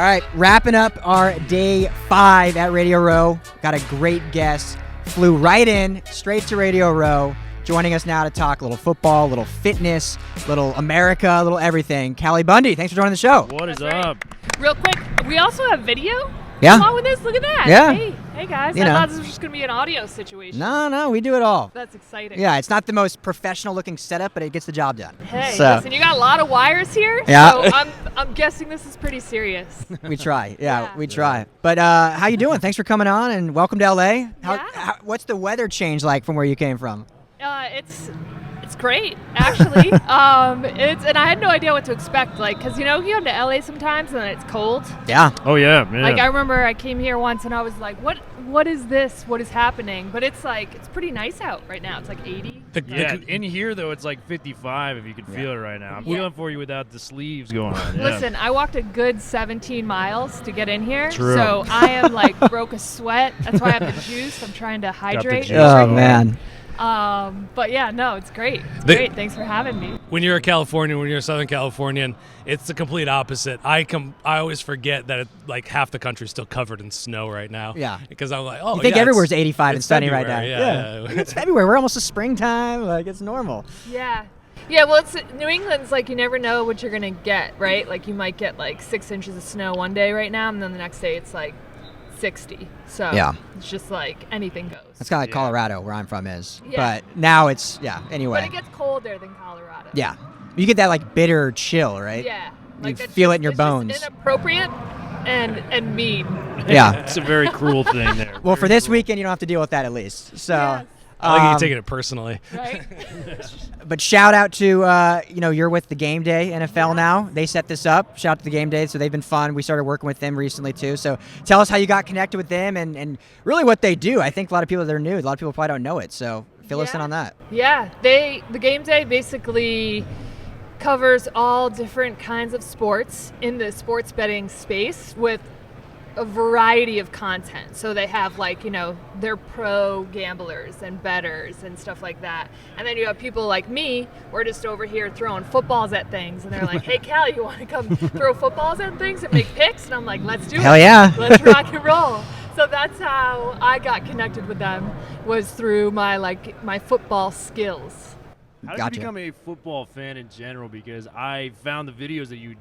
right, wrapping up our day 5 at Radio Row. Got a great guest. Flew right in, straight to Radio Row. Joining us now to talk a little football, a little fitness, a little America, a little everything. Callie Bundy, thanks for joining the show. What is up? Real quick, we also have video. Yeah. Along with this, look at that. Yeah. Hey guys. I thought this was just going to be an audio situation. No, we do it all. That's exciting. Yeah, it's not the most professional looking setup, but it gets the job done. Hey, listen, you got a lot of wires here. Yeah. So I'm guessing this is pretty serious. We try. Yeah, we try. But how you doing? Thanks for coming on, and welcome to LA. What's the weather change like from where you came from? It's great, actually. And I had no idea what to expect, because you come to LA sometimes and it's cold. Yeah. Oh yeah. Like I remember I came here once and I was like, what is this? What is happening? But it's pretty nice out right now. It's like 80. In here though it's like 55 if you can feel it right now. I'm feeling for you without the sleeves going on. Yeah. Listen, I walked a good 17 miles to get in here. True. So I am broke a sweat. That's why I have the juice. I'm trying to hydrate. Oh man. But yeah, no, it's great. It's great. Thanks for having me. When you're a Californian, when you're a Southern Californian, it's the complete opposite. I always forget that half the country's still covered in snow right now. Yeah. Because I'm like, you think everywhere's 85 and sunny right now. Yeah. It's February. We're almost to springtime. It's normal. Yeah. Yeah, well, New England's you never know what you're going to get, right? You might get 6 inches of snow one day right now, and then the next day it's 60. So it's just anything goes. That's kind of like Colorado, where I'm from is. Yeah. But now it's, anyway. But it gets colder than Colorado. Yeah. You get that bitter chill, right? Yeah. You feel it in your bones. It's inappropriate and mean. Yeah. It's a very cruel thing there. Well, for this weekend, you don't have to deal with that at least. So. Yes. I think you're taking it personally. Right? But shout out to, you're with the Gameday NFL now. They set this up. Shout out to the Gameday. So they've been fun. We started working with them recently too. So tell us how you got connected with them and really what they do. I think a lot of people that are new, a lot of people probably don't know it. So fill us in on that. Yeah. The Gameday basically covers all different kinds of sports in the sports betting space with a variety of content. So they have they're pro gamblers and bettors and stuff like that. And then you have people like me, we're just over here throwing footballs at things, and they're like, hey Callie, you want to come throw footballs at things and make picks? And I'm like, let's do it. Hell yeah. Let's rock and roll. So that's how I got connected with them, was through my my football skills. How did you become a football fan in general? Because I found the videos that you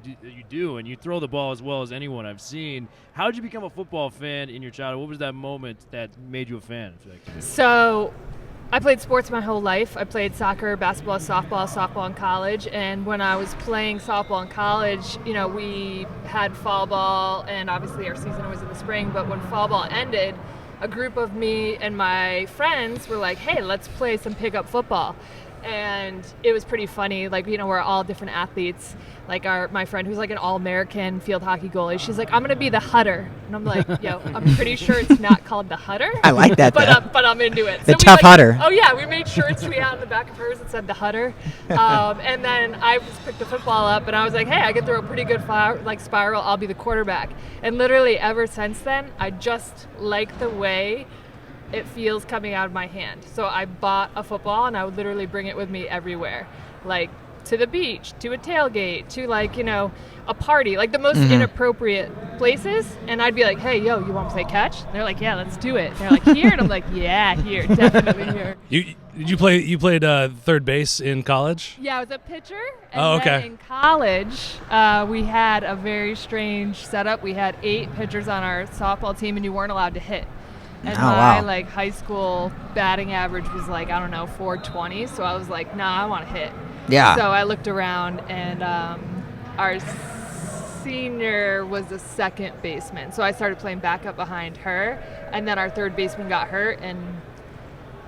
do, and you throw the ball as well as anyone I've seen. How did you become a football fan in your childhood? What was that moment that made you a fan? So I played sports my whole life. I played soccer, basketball, softball in college. And when I was playing softball in college, we had fall ball, and obviously our season was in the spring. But when fall ball ended, a group of me and my friends were like, hey, let's play some pickup football. And it was pretty funny. We're all different athletes. My friend who's an all-American field hockey goalie, she's like, I'm going to be the Hutter. And I'm like, yo, I'm pretty sure it's not called the Hutter. I like that, but I'm into it. The tough Hutter. Oh, yeah, we made shirts we had on the back of hers that said the Hutter. And then I just picked the football up, and I was like, hey, I can throw a pretty good spiral. I'll be the quarterback. And literally ever since then, I just like the way it feels coming out of my hand. So I bought a football, and I would literally bring it with me everywhere, to the beach, to a tailgate, to a party, the most inappropriate places. And I'd be like, hey, yo, you want to play catch? And they're like, yeah, let's do it. And they're like, here? And I'm like, yeah, here, definitely here. You played third base in college? Yeah, I was a pitcher. And then in college, we had a very strange setup. We had 8 pitchers on our softball team, and you weren't allowed to hit. And my high school batting average was 420. So I was like, nah, I want to hit. Yeah. So I looked around, and our senior was a second baseman. So I started playing backup behind her, and then our third baseman got hurt, and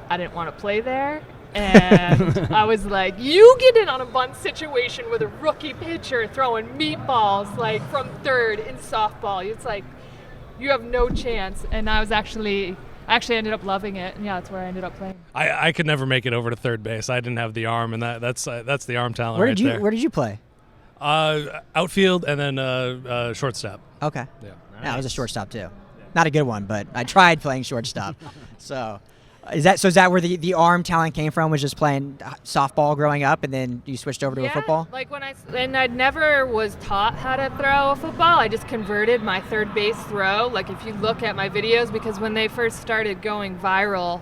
I didn't want to play there. And I was like, you get in on a bunt situation with a rookie pitcher throwing meatballs from third in softball. It's you have no chance. And I actually ended up loving it, and that's where I ended up playing. I could never make it over to third base. I didn't have the arm, and that's the arm talent there. Where did you play? Outfield and then shortstop. Okay. Yeah. Yeah, I was a shortstop too. Not a good one, but I tried playing shortstop. So, Is that where the arm talent came from? Was just playing softball growing up, and then you switched over to a football? Like I never was taught how to throw a football. I just converted my third base throw. Like if you look at my videos, because when they first started going viral,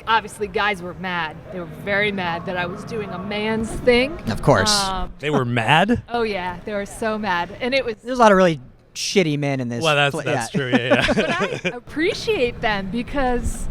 obviously guys were mad. They were very mad that I was doing a man's thing. Of course. They were mad? Oh yeah, they were so mad, and there's a lot of really shitty men in this. Well, that's true. Yeah. But I appreciate them because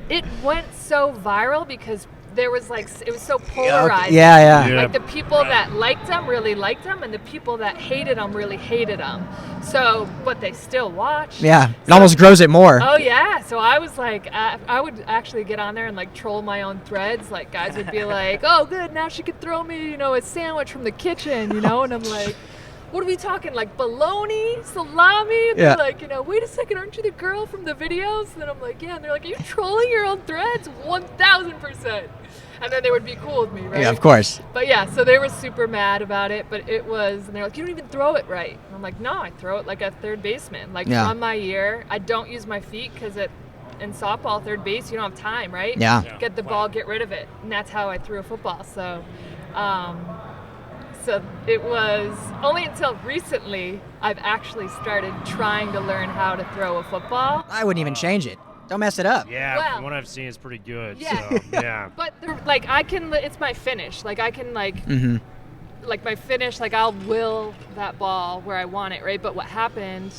it went so viral because there was it was so polarized. Yeah. Like the people that liked them really liked them, and the people that hated them really hated them. So, but they still watched. Yeah, it almost grows it more. Oh yeah. So I was like, I would actually get on there and like troll my own threads. Like guys would be like, "Oh, good, now she could throw me, a sandwich from the kitchen," and I'm like, what are we talking, like bologna, salami? And they're like, wait a second, aren't you the girl from the videos? And I'm like, yeah. And they're like, are you trolling your own threads? 1,000%. And then they would be cool with me, right? Yeah, of course. But yeah, so they were super mad about it. But and they're like, you don't even throw it right. And I'm like, no, I throw it like a third baseman. Like from my ear, I don't use my feet because in softball, third base, you don't have time, right? Yeah. Get the ball, get rid of it. And that's how I threw a football. So it was only until recently I've actually started trying to learn how to throw a football. I wouldn't even change it. Don't mess it up. Yeah, from what I've seen, it's pretty good. Yeah. So, yeah. But it's my finish. Like I can like my finish, like I'll will that ball where I want it, right? But what happened,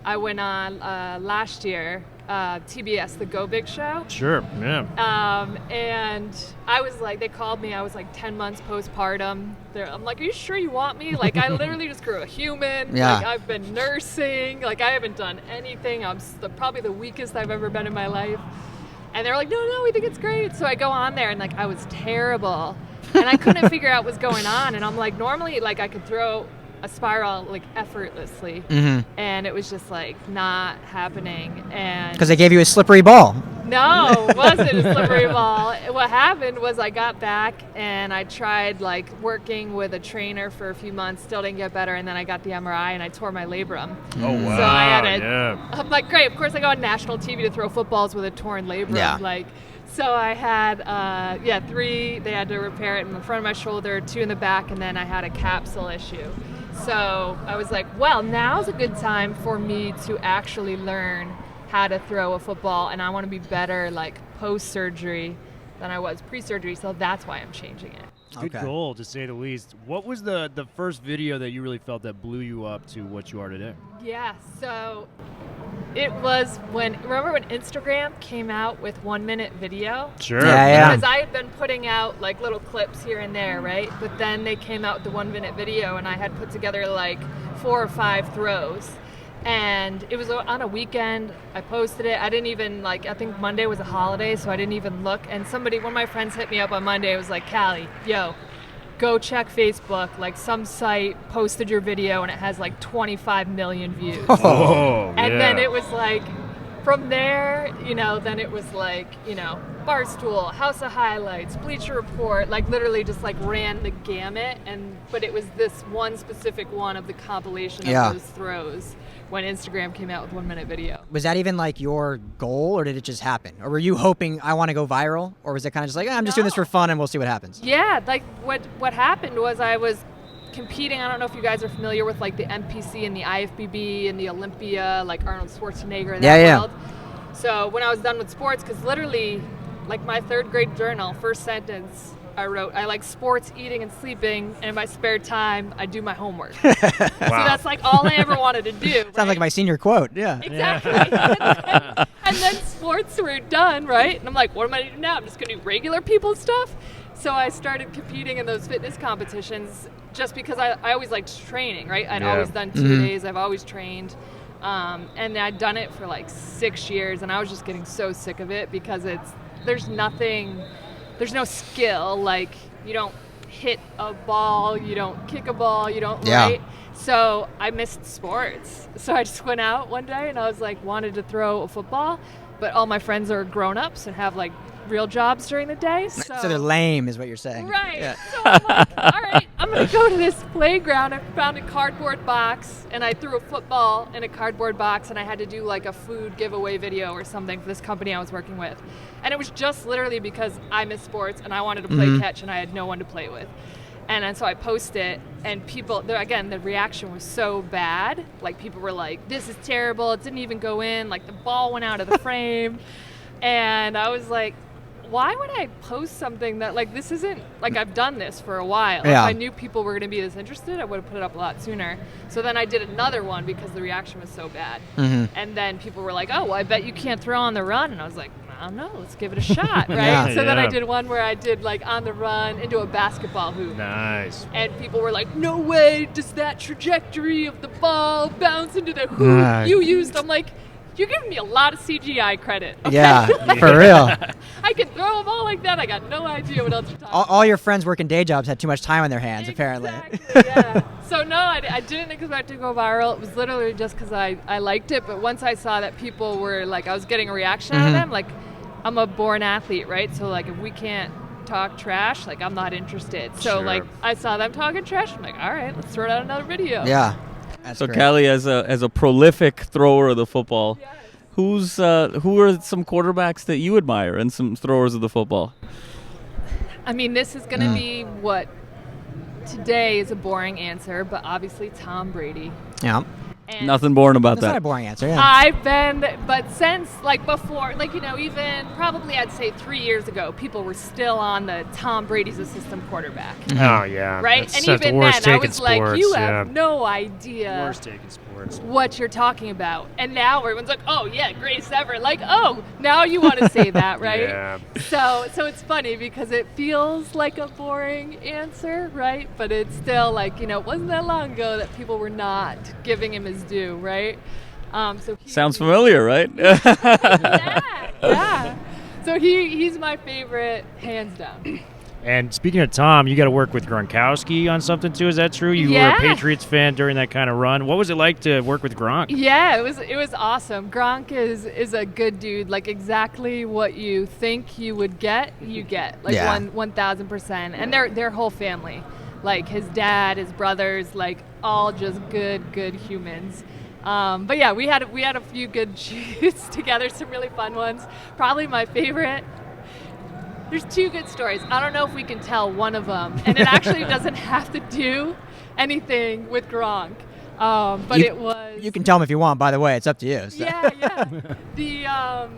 I went on last year, TBS, the Go Big Show. Sure, yeah. And I was like, they called me, I was like 10 months postpartum. I'm like, are you sure you want me? Like, I literally just grew a human. Yeah. Like, I've been nursing. Like, I haven't done anything. I'm probably the weakest I've ever been in my life. And they're like, no, we think it's great. So I go on there, and, like, I was terrible. And I couldn't figure out what's going on. And I'm like, normally, like, I could throw a spiral like effortlessly, and it was just like not happening. And because they gave you a slippery ball. No, it wasn't a slippery ball. What happened was I got back and I tried like working with a trainer for a few months, still didn't get better, and then I got the MRI and I tore my labrum. Oh wow! So I had I'm like, great, of course I go on national TV to throw footballs with a torn labrum. Yeah. Like, so I had 3. They had to repair it in the front of my shoulder, 2 in the back, and then I had a capsule issue. So I was like, well, now's a good time for me to actually learn how to throw a football, and I want to be better like post-surgery than I was pre-surgery, so that's why I'm changing it. Good goal, to say the least. What was the first video that you really felt that blew you up to what you are today? Yeah, so it was remember when Instagram came out with 1-minute video? Sure. Yeah. Because I had been putting out like little clips here and there, right? But then they came out with the 1-minute video, and I had put together like 4 or 5 throws. And it was on a weekend. I posted it. I didn't even I think Monday was a holiday, so I didn't even look. And one of my friends hit me up on Monday. It was like, Callie, yo, go check Facebook. Like some site posted your video and it has like 25 million views. Oh, and then it was like, from there, then it was like, Barstool, House of Highlights, Bleacher Report, like literally just like ran the gamut. But it was this one specific one of the compilation of those throws when Instagram came out with 1-minute video. Was that even like your goal, or did it just happen? Or were you hoping I want to go viral? Or was it kind of just like, I'm just doing this for fun and we'll see what happens? Yeah, like what happened was I was competing. I don't know if you guys are familiar with like the NPC and the IFBB and the Olympia, like Arnold Schwarzenegger in that world. So when I was done with sports, because literally like my 3rd grade journal, first sentence I wrote, I like sports, eating, and sleeping, and in my spare time, I do my homework. So that's like all I ever wanted to do. Sounds like my senior quote, yeah. Exactly. And then sports were done, right? And I'm like, what am I going to do now? I'm just going to do regular people stuff? So I started competing in those fitness competitions just because I always liked training, right? I'd always done 2 days. I've always trained. And I'd done it for like 6 years, and I was just getting so sick of it because there's no skill. Like, you don't hit a ball, you don't kick a ball, you don't, right? So I missed sports. So I just went out one day and I was like, wanted to throw a football, but all my friends are grown-ups and have like real jobs during the day. So they're lame is what you're saying. Right. Yeah. So I'm like, all right, I'm going to go to this playground. I found a cardboard box, and I threw a football in a cardboard box, and I had to do like a food giveaway video or something for this company I was working with. And it was just literally because I miss sports, and I wanted to play catch, and I had no one to play with. And then so I posted it, and people, again, the reaction was so bad. Like, people were like, this is terrible. It didn't even go in. Like, the ball went out of the frame. And I was like, why would I post something that, like, this isn't, like, I've done this for a while. Yeah. If I knew people were going to be this interested, I would have put it up a lot sooner. So then I did another one because the reaction was so bad. And then people were like, oh, well, I bet you can't throw on the run. And I was like, I don't know, let's give it a shot, right? Yeah. So then I did one where I did, like, on the run into a basketball hoop. Nice. And people were like, no way does that trajectory of the ball bounce into the hoop you used. I'm like, you're giving me a lot of CGI credit. Okay? Yeah, for real. I can throw a ball like that. I got no idea what else you're talking about. All your friends working day jobs had too much time on their hands, apparently. Exactly, yeah. So no, I didn't expect it to go viral. It was literally just because I liked it. But once I saw that people were like, I was getting a reaction out of them, like, I'm a born athlete, right? So like, if we can't talk trash, like, I'm not interested. So like, I saw them talking trash. I'm like, all right, let's throw out another video. Yeah. That's So great. Callie, as a prolific thrower of the football, Yes. who are some quarterbacks that you admire and some throwers of the football? I mean, this is going to be what today is a boring answer, but obviously Tom Brady. Yeah. And Nothing boring about That's not a that. boring answer, yeah. I've been, but since, like, before, like, you know, even probably I'd say 3 years ago, people were still on the Tom Brady's a system quarterback. Oh, yeah. Right? That's And the even worst then, I take in was like, sports, you yeah. have no idea Worst take in sports. what you're talking about. And now everyone's like, oh, yeah, greatest ever. Like, oh, now you want to say that, right? Yeah. So it's funny because it feels like a boring answer, right? But it's still like, you know, it wasn't that long ago that people were not giving him his due, right? Sounds familiar, right? Yeah. So he's my favorite, hands down. And speaking of Tom, you got to work with Gronkowski on something too. Is that true? You were a Patriots fan during that kind of run. What was it like to work with Gronk? Yeah, it was awesome. Gronk is a good dude. Like, exactly what you think you would get, you get. Like, Yeah. 1,000%. And their whole family, like his dad, his brothers, like, all just good humans. But yeah, we had a few good shoots together, some really fun ones. Probably my favorite. There's two good stories. I don't know if we can tell one of them, and it actually doesn't have to do anything with Gronk. But it was. You can tell them if you want, by the way. It's up to you. So. Yeah.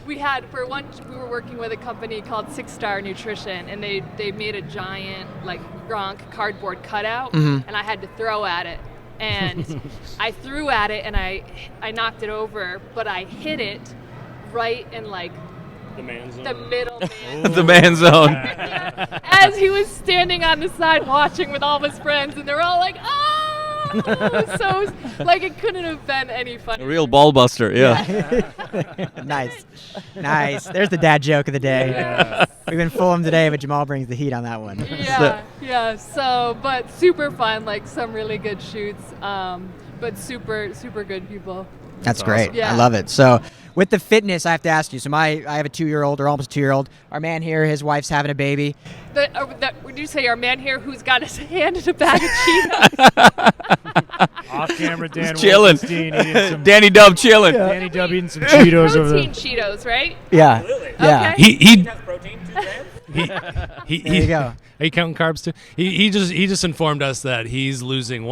We were working with a company called 6 Star Nutrition, and they made a giant, like, Gronk cardboard cutout, and I had to throw at it. And I threw at it, and I knocked it over, but I hit it right in, like, the middle man. The man zone. Yeah. As he was standing on the side watching with all of his friends, and they're all like, oh! So, like, it couldn't have been any A funnier. real ball buster, yeah. Nice. There's the dad joke of the day. Yes. We've been full of them today, but Jamal brings the heat on that one. Yeah. So, but super fun, like, some really good shoots, but super good people. That's great. awesome. Yeah. I love it. So with the fitness, I have to ask you. So I have a 2-year-old or almost 2-year-old. Our man here, his wife's having a baby. Would you say our man here who's got his hand in a bag of Cheetos? Off camera, Dan Chilling. Wilkenstein eating some Danny Dub chilling. Danny W eating some Cheetos over Protein there. Cheetos, right? Yeah. Yeah. Okay. He protein, 2 grams? There you go. Are you counting carbs too? He just informed us that he's losing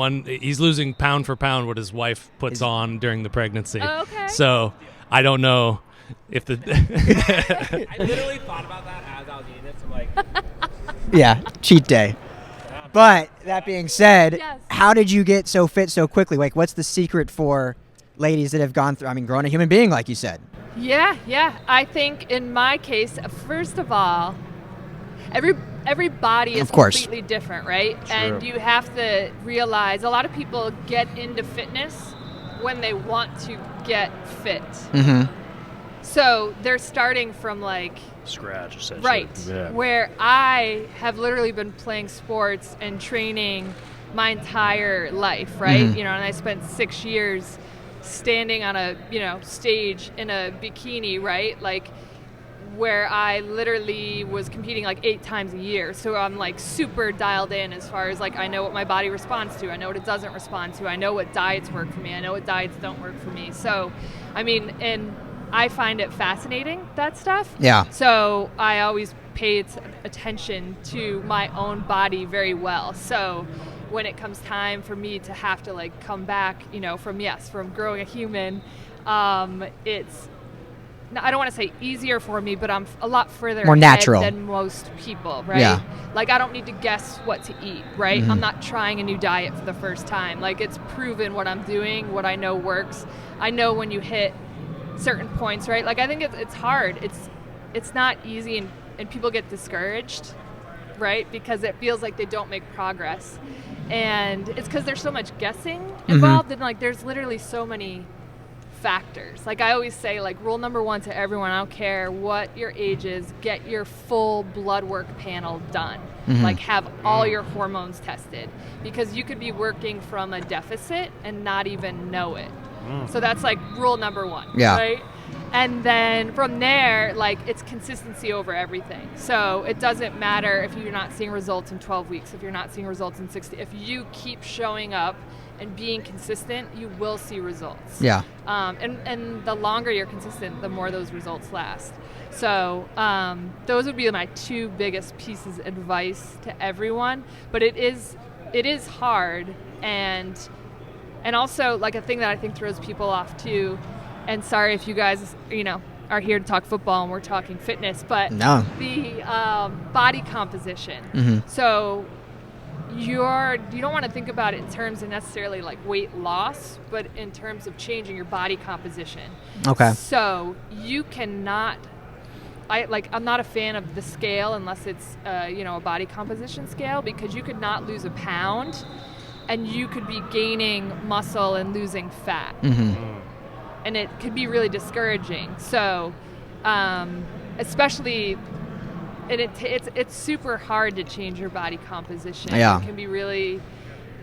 pound for pound what his wife puts on during the pregnancy. Oh, okay. So I don't know if the I literally thought about that as I was eating it. So I'm like, Yeah. Cheat day. But that being said, Yes. how did you get so fit so quickly? Like, what's the secret for ladies that have gone through, grown a human being, like you said? Yeah. I think in my case, first of all, every body is Of course. completely different, right? And you have to realize a lot of people get into fitness when they want to get fit. Mm-hmm. So they're starting from, like, Scratch, essentially. right, Yeah. where I have literally been playing sports and training my entire life, right? Mhm. You know, and I spent 6 years standing on a, stage in a bikini, right? Like, where I literally was competing like 8 times a year. So I'm like super dialed in as far as like I know what my body responds to. I know what it doesn't respond to. I know what diets work for me. I know what diets don't work for me. So, I mean, and I find it fascinating, that stuff. Yeah. So I always pay attention to my own body very well. So when it comes time for me to have to like come back, from growing a human, it's, I don't want to say easier for me, but I'm a lot further More ahead natural than most people, right? Yeah. Like, I don't need to guess what to eat, right? I'm not trying a new diet for the first time. Like, it's proven what I'm doing, what I know works. I know when you hit certain points, right? Like, I think it's hard. It's not easy, and people get discouraged, right? Because it feels like they don't make progress. And it's because there's so much guessing involved, and like there's literally so many factors. Like I always say, like rule number 1 to everyone, I don't care what your age is, get your full blood work panel done. Like have all your hormones tested, because you could be working from a deficit and not even know it. So that's like rule number 1, Yeah. right? And then from there, like it's consistency over everything. So it doesn't matter if you're not seeing results in 12 weeks, if you're not seeing results in 60, if you keep showing up and being consistent, you will see results. Yeah. And the longer you're consistent, the more those results last. So those would be my 2 biggest pieces of advice to everyone. But it is hard, and also like a thing that I think throws people off too. And sorry if you guys, are here to talk football and we're talking fitness, but No. the body composition. So you don't want to think about it in terms of necessarily like weight loss, but in terms of changing your body composition. Okay. So you cannot, I'm not a fan of the scale unless it's a body composition scale, because you could not lose a pound and you could be gaining muscle and losing fat. And it could be really discouraging. So especially, and it's super hard to change your body composition. Yeah. It can be really,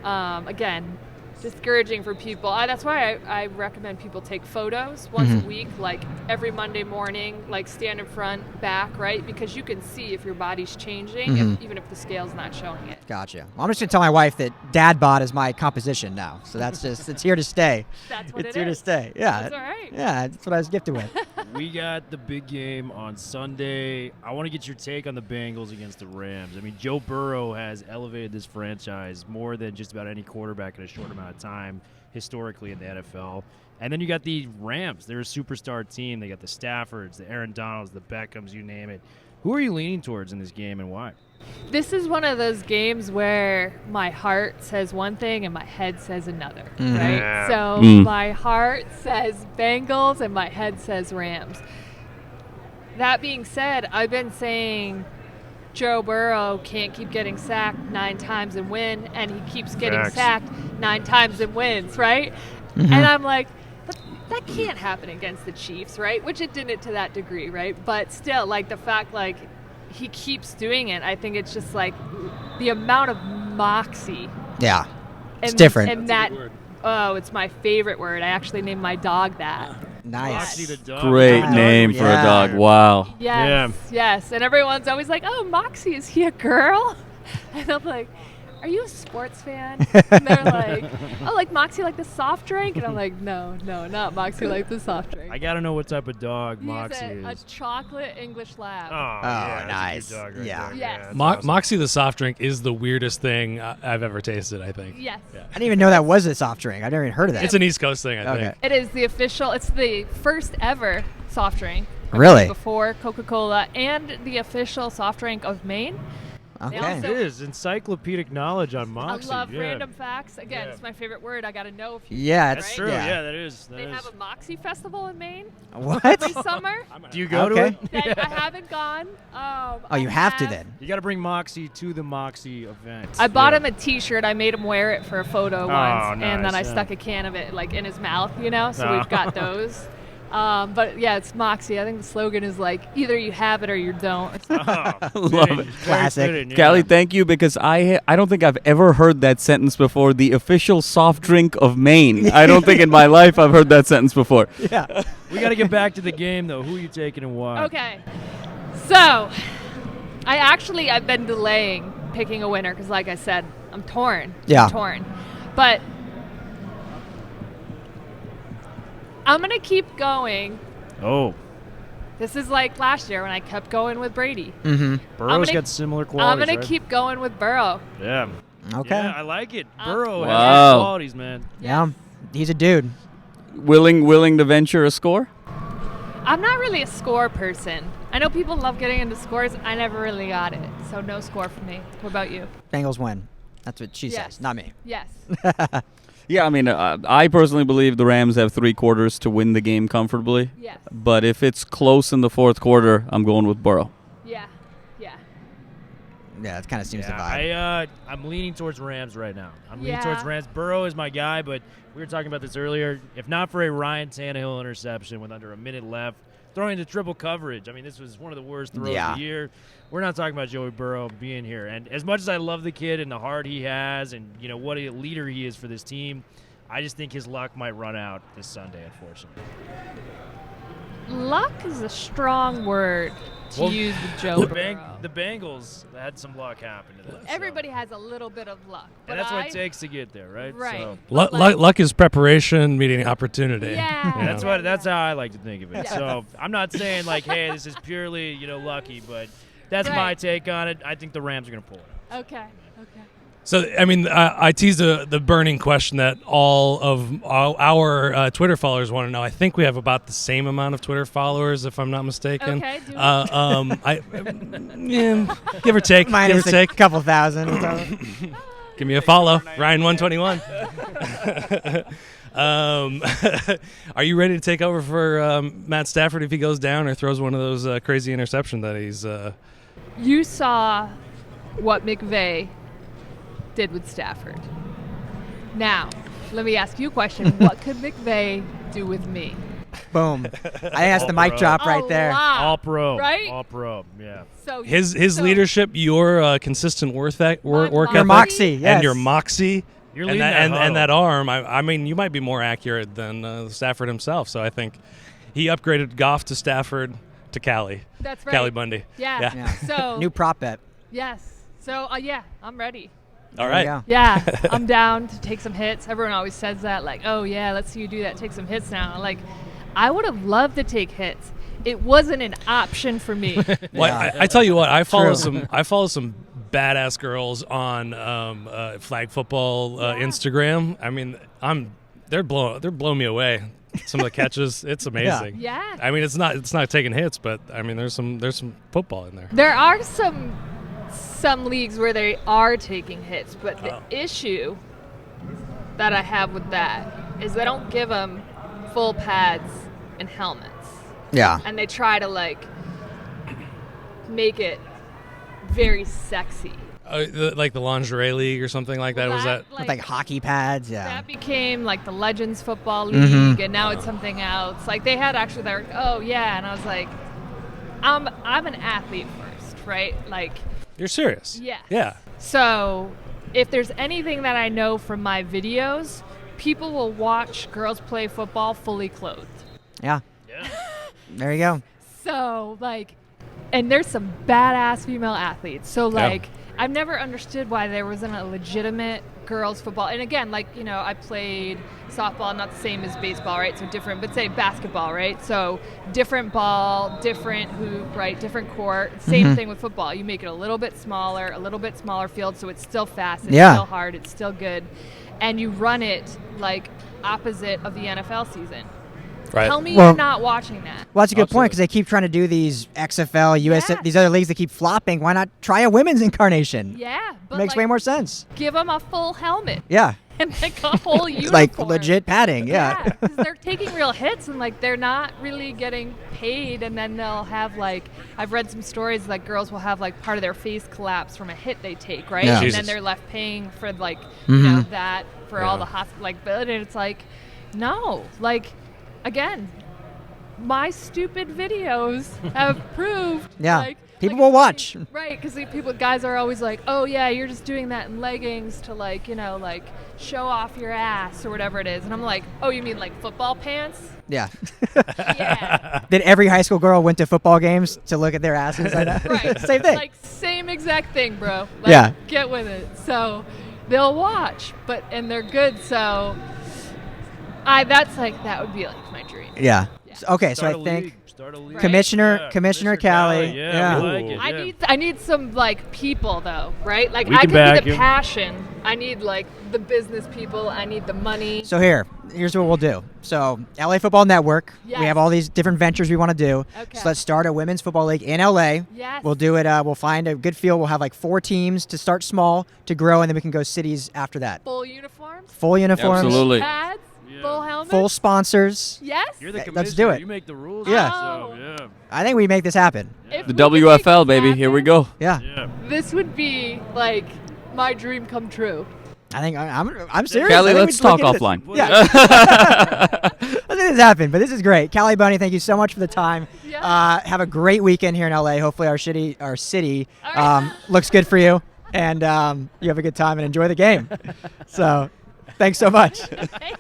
again, discouraging for people. That's why I recommend people take photos once a week, like every Monday morning, like stand in front, back, right? Because you can see if your body's changing, even if the scale's not showing it. Gotcha. Well, I'm just going to tell my wife that dad bod is my composition now. So that's just, it's here to stay. That's what It's it here to is. stay. Yeah. That's all right. Yeah, that's what I was gifted with. We got the big game on Sunday. I want to get your take on the Bengals against the Rams. I mean, Joe Burrow has elevated this franchise more than just about any quarterback in a short amount of time historically in the NFL. And then you got the Rams. They're a superstar team. They got the Staffords, the Aaron Donalds, the Beckhams, you name it. Who are you leaning towards in this game, and why? This is one of those games where my heart says one thing and my head says another, right? So my heart says Bengals and my head says Rams. That being said, I've been saying Joe Burrow can't keep getting sacked 9 times and win, and he keeps getting sacked 9 times and wins, right? And I'm like, that can't happen against the Chiefs, right? Which it didn't to that degree, right? But still, like the fact, like, he keeps doing it, I think it's just like the amount of moxie. Yeah. It's different. And that, it's my favorite word. I actually named my dog that. Nice. Moxie the dog. Great Dog name was for a Yeah. dog. Wow. Yes. And everyone's always like, oh, Moxie, is he a girl? And I'm like, are you a sports fan? And they're like, oh, like Moxie like the soft drink? And I'm like, no, not Moxie like the soft drink. I got to know what type of dog He's Moxie a is. chocolate English lab. Oh, yeah, nice. That's a good dog right Yeah. there. Yes. that's Mo- awesome. Moxie the soft drink is the weirdest thing I've ever tasted, I think. Yes. Yeah. I didn't even know that was a soft drink. I've never even heard of that. It's an East Coast thing, I Okay. think. It is it's the first ever soft drink. Really? Before Coca-Cola, and the official soft drink of Maine. Okay. It is encyclopedic knowledge on Moxie. I love yeah. random facts. Again, Yeah. it's my favorite word. I got to know if you Yeah, That's it's true. Yeah. Yeah, that is. They have a Moxie festival in Maine What? every summer. Do you go Okay. to it? I haven't gone. Oh, you have to then. You got to bring Moxie to the Moxie event. I bought Yeah. him a T-shirt. I made him wear it for a photo once, and then nice, I yeah. stuck a can of it like in his mouth, So we've got those. But yeah, it's Moxie. I think the slogan is like either you have it or you don't. Love it. Classic. Callie, thank you, because I don't think I've ever heard that sentence before. The official soft drink of Maine. I don't think in my life I've heard that sentence before. Yeah. We got to get back to the game, though. Who are you taking and why? Okay. So, I've been delaying picking a winner because, like I said, I'm torn. Yeah. I'm torn. But I'm going to keep going. Oh, This is like last year when I kept going with Brady. Mm-hmm. Burrow's gonna- got similar qualities. I'm going right? to keep going with Burrow. Yeah. Okay. Yeah, I like it. Burrow has Wow. good qualities, man. Yeah. He's a dude. Willing to venture a score? I'm not really a score person. I know people love getting into scores. I never really got it. So no score for me. What about you? Bengals win. That's what she Yes. says, not me. Yes. Yeah, I mean, I personally believe the Rams have 3 quarters to win the game comfortably. Yes. But if it's close in the 4th quarter, I'm going with Burrow. Yeah. Yeah. Yeah, it kind of seems the Yeah, vibe. I'm leaning towards Rams right now. I'm leaning Yeah. towards Rams. Burrow is my guy, but we were talking about this earlier. If not for a Ryan Tannehill interception with under a minute left, throwing into triple coverage. I mean, this was one of the worst throws Yeah. of the year. We're not talking about Joey Burrow being here. And as much as I love the kid and the heart he has and, you know, what a leader he is for this team, I just think his luck might run out this Sunday, unfortunately. Luck is a strong word to Well, use with Joe Burrow. The Bengals had some luck happen to them. so- Everybody has a little bit of luck. But And that's what it takes to get there, right? Right. So, Luck is preparation meeting opportunity. Yeah. that's how I like to think of it. Yeah. So I'm not saying like, hey, this is purely, you know, lucky, but that's my Right. take on it. I think the Rams are going to pull it. Okay. Okay. So, I mean, I teased the burning question that all of our Twitter followers want to know. I think we have about the same amount of Twitter followers, if I'm not mistaken. Okay, do we? Yeah, give or take. Minus give or a take. couple thousand. or so. Give me a follow, Ryan121. Are you ready to take over for Matt Stafford if he goes down or throws one of those crazy interceptions that he's? You saw what McVay did with Stafford. Now, let me ask you a question. What could McVay do with me? Boom. I asked the mic All-pro. drop right there. All pro. Right? All pro. Yeah. So His so leadership, your consistent work ethic, Your Your moxie, yes. and your moxie, You're and leading that, that and that huddle. arm. I mean, you might be more accurate than Stafford himself. So I think he upgraded Goff to Stafford to Callie. That's right. Callie Bundy. Yeah. Yeah. So New prop bet. yes. So yeah, I'm ready. All There right. you go. Yeah, I'm down to take some hits. Everyone always says that, like, oh yeah, let's see you do that. Take some hits now. Like, I would have loved to take hits. It wasn't an option for me. Well, Yeah. I tell you what, I follow True. some badass girls on flag football Yeah. Instagram. I mean, they're blowing me away. Some of the catches, it's amazing. Yeah. I mean, it's not taking hits, but I mean, there's some football in there. There are some leagues where they are taking hits, but the Oh. issue that I have with that is they don't give them full pads and helmets, Yeah. and they try to like make it very sexy. Like the lingerie league or something like that. Was that? With like hockey pads. Yeah. That became like the Legends Football League, and now it's something else. Like they had actually, they're like, oh yeah, and I was like, I'm an athlete first, right? Like, You're serious? Yes. Yeah. so if there's anything that I know from my videos, people will watch girls play football fully clothed. Yeah. Yeah. There you go. So like, and there's some badass female athletes. So like, I've never understood why there wasn't a legitimate girls football. And again, like, you know, I played softball, not the same as baseball, right? So different, but say basketball, right? So different ball, different hoop, right? Different court. Same thing with football. You make it a little bit smaller field, so it's still fast, it's Yeah. still hard, it's still good. And you run it like opposite of the NFL season. Right. Tell me Well- you're not watching that. Well, that's a good point Absolutely. because they keep trying to do these XFL, USF, Yes. these other leagues that keep flopping. Why not try a women's incarnation? Yeah, but Makes like, way more sense. give them a full helmet Yeah. and like a whole uniform. Like legit padding. Yeah. Yeah, because they're taking real hits and like they're not really getting paid. And then they'll have like, I've read some stories like girls will have like part of their face collapse from a hit they take, right? Yeah. And Jesus. then they're left paying for like you know that for all Yeah. the hospital like, but it's like, no, like again. my stupid videos have proved. Yeah. People will watch. Right, because guys are always like, oh yeah, you're just doing that in leggings to like show off your ass or whatever it is. And I'm like, oh, you mean like football pants? Yeah. Yeah. That every high school girl went to football games to look at their asses. Right. Same thing. Like same exact thing, bro. Like, Yeah. Get with it. So they'll watch, and they're good. So that would be like my dream. Yeah. Okay, so Start I a think league. Start a league. Right. Commissioner Callie. Yeah, we like it. I need some like people though, right? Like We I can could back be the him. passion. I need like the business people. I need the money. So here's what we'll do. So LA Football Network, Yes. we have all these different ventures we want to do. Okay. So let's start a women's football league in LA. Yes. We'll do it. We'll find a good field. We'll have like 4 teams to start small, to grow, and then we can go cities after that. Full uniforms, Full uniforms, Absolutely. pads, Yeah. full helmets. full sponsors. Yes. You're the Let's commissioner. do it. You make the rules. Yeah. Oh. So, yeah. I think we make this happen. If The we could make WFL, this baby. Here we happen, go. Yeah. Yeah. This would be like my dream come true. I think I'm serious. Callie, I think we let's just look talk into this. offline. Yeah. Let's make this happen. But this is great. Callie Bundy, thank you so much for the time. Yeah. Have a great weekend here in LA. Hopefully our city All right. looks good for you, and you have a good time and enjoy the game. So, thanks so much. Thank